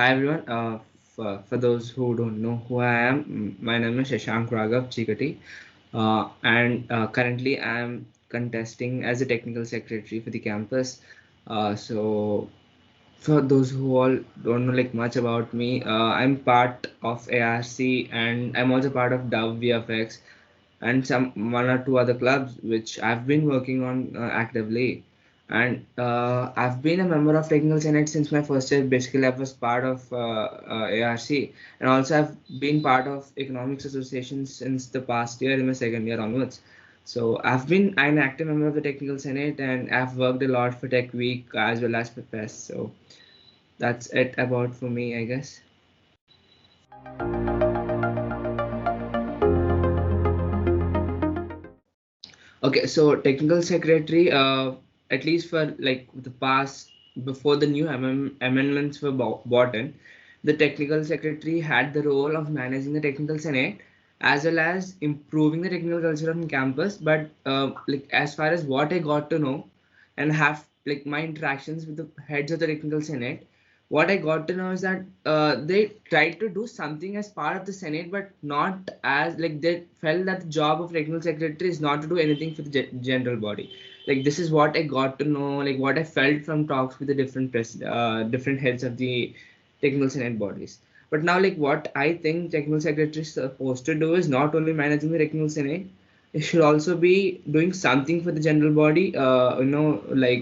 Hi everyone. For those who don't know who I am, my name is Shashank Raghav Cheekati, and currently I am contesting as a technical secretary for the campus. So for those who all don't know like much about me, I'm part of ARC and I'm also part of Dove VFX and some one or two other clubs which I've been working on actively. And I've been a member of Technical Senate since my first year. Basically, I was part of ARC, and also I've been part of Economics Association since the past year in my second year onwards. So I've been an active member of the Technical Senate, and I've worked a lot for Tech Week as well as for Fest. So that's it about for me, I guess. Okay, so technical secretary, at least for like the past before the new amendments were brought in, the technical secretary had the role of managing the technical senate as well as improving the technical culture on campus. But like as far as what I got to know and have like my interactions with the heads of the technical senate, what I got to know is that they tried to do something as part of the Senate, but not as like they felt that the job of technical secretary is not to do anything for the general body. Like this is what I got to know, like what I felt from talks with the different heads of the technical Senate bodies. But now, like what I think technical secretary is supposed to do is not only managing the technical Senate, it should also be doing something for the general body. Something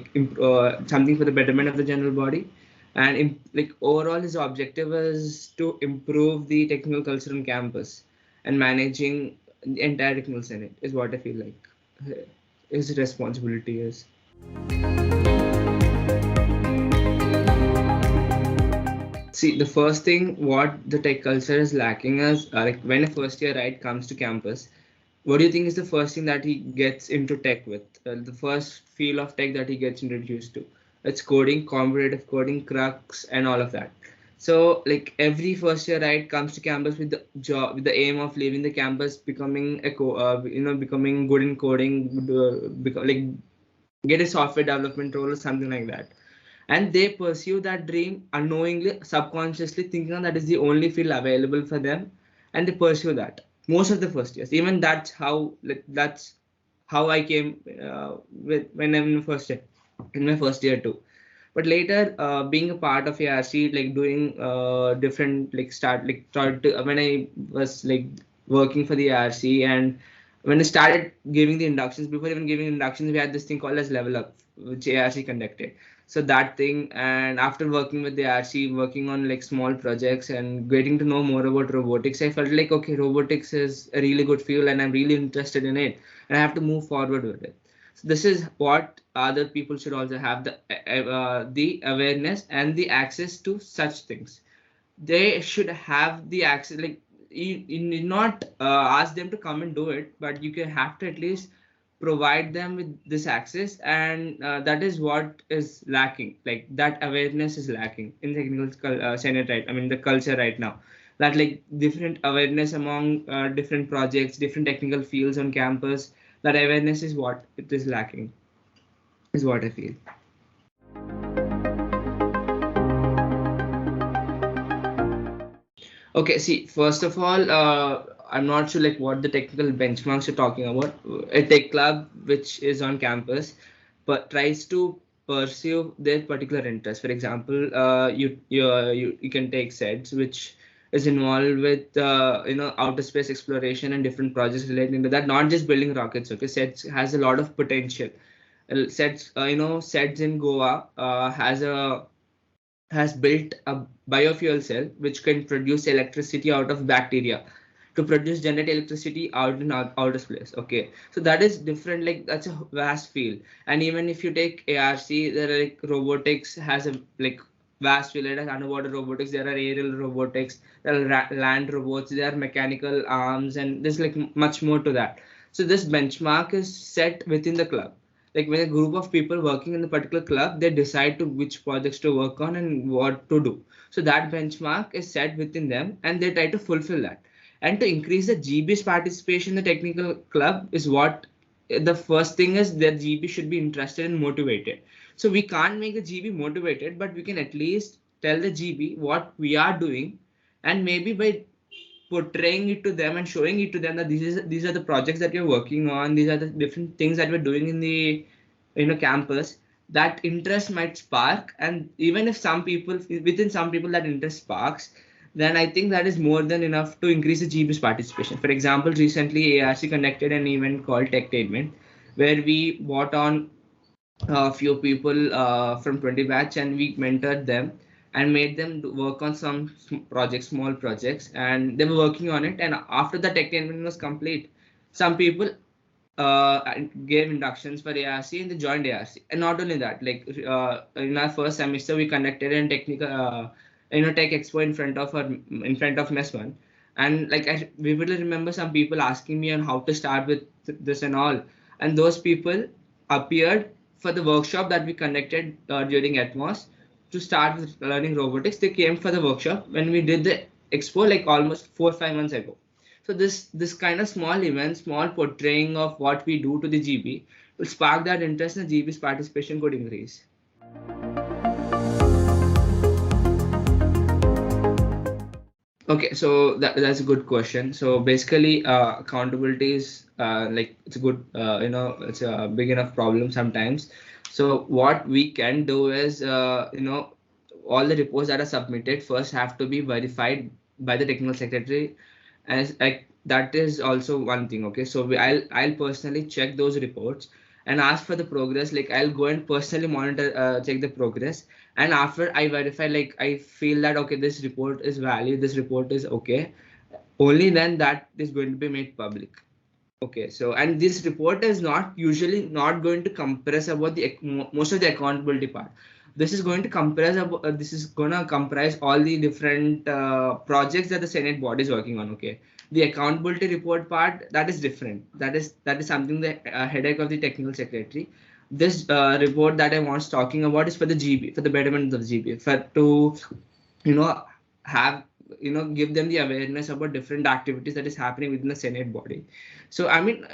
for the betterment of the general body and like overall his objective is to improve the technical culture on campus and managing the entire technical senate is what I feel like his responsibility is. See, the first thing what the tech culture is lacking is like when a first year right comes to campus, what do you think is the first thing that he gets into tech with? The first field of tech that he gets introduced to? It's coding, competitive coding, crux, and all of that. So, like every first year right comes to campus with the job, with the aim of leaving the campus, becoming becoming good in coding, like get a software development role or something like that, and they pursue that dream unknowingly, subconsciously thinking that is the only field available for them, and they pursue that most of the first years. Even that's how I came with when I'm in my first year too. But later, being a part of ARC, like doing different like start to, when I was like working for the ARC, and when I started giving the inductions, before even giving inductions, we had this thing called as level up, which ARC conducted. So that thing, and after working with the ARC, working on like small projects and getting to know more about robotics, I felt like okay, robotics is a really good field, and I'm really interested in it, and I have to move forward with it. So this is what other people should also have the awareness and the access to such things. They should have the access. Like you need not ask them to come and do it, but you can have to at least provide them with this access, and that is what is lacking. Like that awareness is lacking in technical senate, right? I mean the culture right now, that like different awareness among different projects, different technical fields on campus, that awareness is what it is lacking, is what I feel. Okay, see, first of all, I'm not sure like what the technical benchmarks you're talking about. A tech club which is on campus, but tries to pursue their particular interest. For example, you can take SEDS, which is involved with outer space exploration and different projects relating to that. Not just building rockets. Okay, SEDS has a lot of potential. SEDS in Goa has built a biofuel cell which can produce electricity out of bacteria to generate electricity out in outer space. Okay, so that is different. Like that's a vast field. And even if you take ARC, there are like robotics has a like vast field. It has underwater robotics. There are aerial robotics. There are land robots. There are mechanical arms, and there's like much more to that. So this benchmark is set within the club. Like when a group of people working in the particular club, they decide to which projects to work on and what to do. So that benchmark is set within them, and they try to fulfill that. And to increase the GB's participation in the technical club is what the first thing is, that GB should be interested and motivated. So we can't make the GB motivated, but we can at least tell the GB what we are doing, and maybe by portraying it to them and showing it to them that these are the projects that you're working on, these are the different things that we're doing in the campus, that interest might spark. And even if some people, within some people, that interest sparks, then I think that is more than enough to increase the GB's participation. For example, recently ARC conducted an event called Techtainment, where we brought on a few people from 20 batch, and we mentored them and made them work on some projects, small projects, and they were working on it. And after the Techtainment was complete, some people gave inductions for ARC and they joined ARC. And not only that, like in our first semester, we conducted a technical, tech expo in front of Mess One. And like I vividly remember some people asking me on how to start with this and all. And those people appeared for the workshop that we conducted during Atmos to start with learning robotics. They came for the workshop when we did the expo like almost 4 or 5 months ago. So this kind of small event, small portraying of what we do to the GB will spark that interest, and the GB's participation could increase. Okay, so that's a good question. So basically, accountability is like it's a good, it's a big enough problem sometimes. So what we can do is, all the reports that are submitted first have to be verified by the technical secretary, as like that is also one thing. Okay, so I'll personally check those reports and ask for the progress. Like I'll go and personally monitor, check the progress, and after I verify, like I feel that okay, this report is valid, this report is okay, only then that is going to be made public. Okay, so and this report is not usually not going to compress about the most of the accountability part. This is going to compress about this is gonna comprise all the different projects that the Senate body is working on. Okay, the accountability report part, that is different. That is something the headache of the technical secretary. This report that I was talking about is for the GB, for the betterment of the GB, for to have give them the awareness about different activities that is happening within the Senate body. So I mean,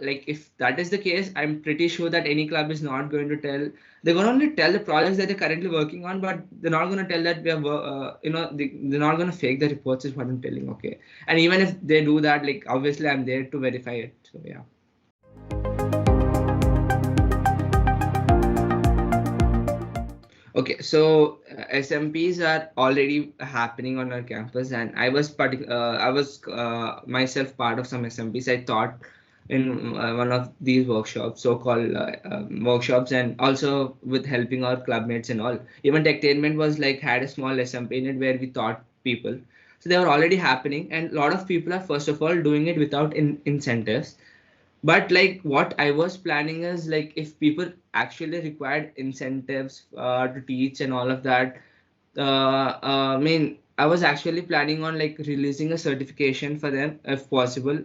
like if that is the case, I'm pretty sure that any club is not going to tell. They're going to only tell the projects that they're currently working on, but they're not going to tell that we are they're not going to fake the reports is what I'm telling. Okay, and even if they do that, like obviously I'm there to verify it. So yeah. Okay, so SMPs are already happening on our campus, and I was myself part of some SMPs. I taught in one of these workshops, so-called workshops, and also with helping our clubmates and all. Even Techtainment was like had a small SMP in it where we taught people. So they were already happening, and a lot of people are first of all doing it without incentives. But like what I was planning is like if people actually required incentives to teach and all of that, I mean, I was actually planning on like releasing a certification for them if possible,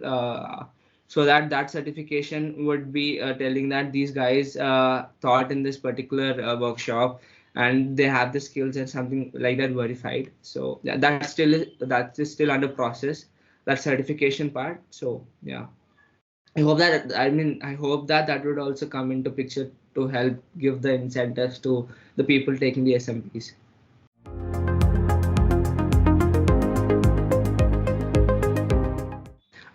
so that that certification would be telling that these guys taught in this particular workshop and they have the skills and something like that verified. So yeah, that's still under process, that certification part. So yeah. I hope that that would also come into picture to help give the incentives to the people taking the SMPs.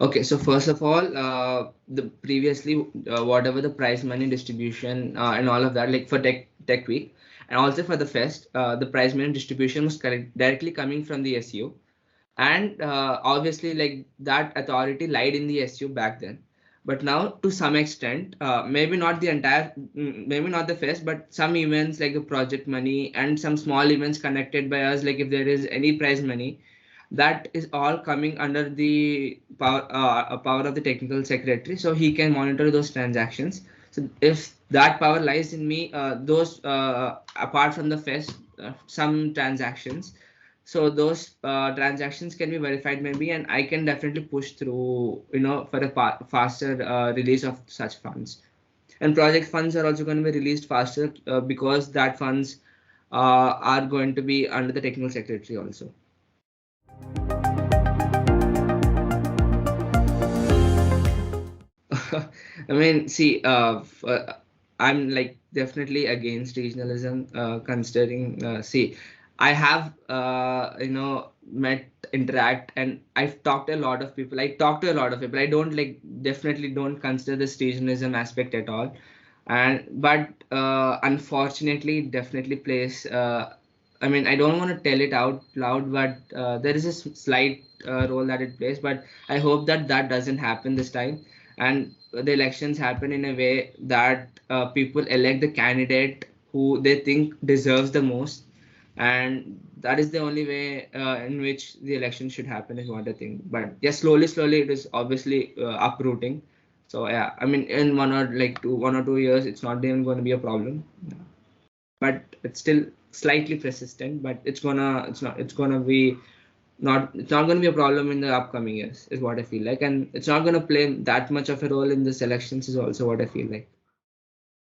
Okay, so first of all, the previously whatever the prize money distribution and all of that, like for Tech Week and also for the fest, the prize money distribution was directly coming from the SU, and obviously like that authority lied in the SU back then. But now to some extent, maybe not the entire, maybe not the fest, but some events like the project money and some small events connected by us, like if there is any prize money, that is all coming under the power of the technical secretary, so he can monitor those transactions. So if that power lies in me, those apart from the fest, some transactions, so those transactions can be verified maybe, and I can definitely push through for a faster release of such funds. And project funds are also going to be released faster because that funds are going to be under the technical secretary also. I mean, see, I'm like definitely against regionalism, considering, see, I have interact, and I've talked to a lot of people. I talk to a lot of people. I don't definitely don't consider the regionalism aspect at all. And but unfortunately it definitely plays, I mean, I don't want to tell it out loud, but there is a slight role that it plays. But I hope that that doesn't happen this time, and the elections happen in a way that people elect the candidate who they think deserves the most, and that is the only way in which the election should happen, is what I think. But yeah, slowly it is obviously uprooting. So yeah, I mean, in 1 or 2 years, it's not even going to be a problem. Yeah. But it's still slightly persistent. But it's gonna be not it's not going to be a problem in the upcoming years, is what I feel like, and it's not going to play that much of a role in this elections, is also what I feel like.